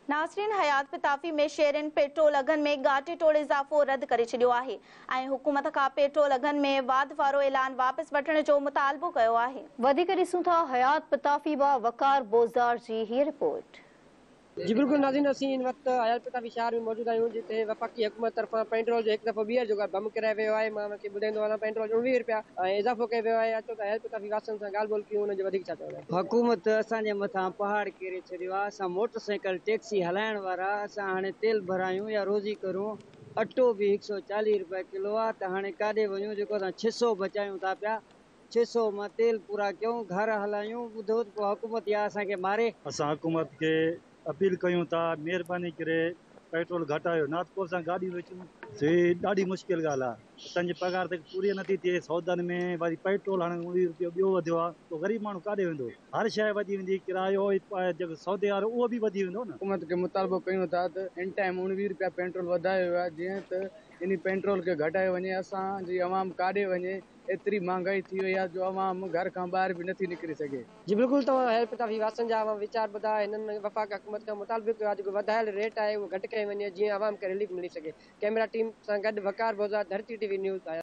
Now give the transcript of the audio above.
नासरीन, हयात पताफी में शेयरनि पेट्रोल अघनि में ॻाटे टोड़े इज़ाफ़ो रद्द करे छॾियो आहे ऐं हुकूमत खां पेट्रोल अघनि में वाध वारो ऐलान वापसि वठण जो मुतालबो कयो आहे। वधीक ॾिसूं था हयात पताफी मां वकार बोज़दार जी हीअ रिपोर्ट। जी बिल्कुल नाज़रीन, असीं इन वक्त हयात पताफी शहर में मौजूद आहियूं जिते वफ़ाक़ी हुकूमत तरफ़ां पेट्रोल जो हिकु दफ़ो ॿीहर जो बम करायो वियो आहे। मां ॿुधाईंदो वञा, पेट्रोल जो 19 रुपया इज़ाफ़ो कयो वियो आहे। अचो त हयात पताफी वासनि सां ॻाल्हि ॿोल कयूं, उनजो वधीक छा चवंदा आहिनि। हुकूमत असांजे मथां पहाड़ किरे छॾियो आहे। असां मोटरसाइकिल टैक्सी हलाइण वारा असां हाणे तेल भरायूं या रोज़ी करूं। अटो बि 140 रुपए किलो आहे, त हाणे काॾे वञूं जेको असां 600 बचायूं था पिया। 600 मां तेल पूरा कयूं, घर हलायूं, ॿुधो त पोइ हुकूमत या असांखे मारे। असां हुकूमत खे अपील कयूं था, महिरबानी करे पेट्रोल घटायो, न त पोइ असां गाॾी वेचूं। ॾाढी मुश्किल ॻाल्हि आहे, असांजी पघार त पूरी नथी थिए। सौदनि में वरी पेट्रोल हाणे 19 रुपयो ॿियो वधियो आहे, पोइ ग़रीब माण्हू काॾे वेंदो। हर शइ वधी वेंदी, किरायो जेको सौदे वारो उहो बि वधी वेंदो न। हुकूमत खे मुतालबो कयूं था त इन टाइम 19 रुपया पेट्रोल वधायो वियो आहे, जीअं त इन पेट्रोल खे घटायो वञे। असांजी अवाम काॾे वञे, एतिरी महांगाई थी वई आहे जो अवाम घर खां ॿाहिरि बि नथी निकिरी सघे। जी बिल्कुल, तव्हां हयात पताफी वासनि जा वीचार ॿुधा। हिननि वफ़ाक़ हुकूमत खां मुतालबो कयो आहे जेको वधायल रेट आहे उहो घटि कयो वञे, जीअं अवाम खे रिलीफ मिली सघे। कैमरा टीम सां गॾु वकार बोज़दार, धरती टीवी न्यूज़।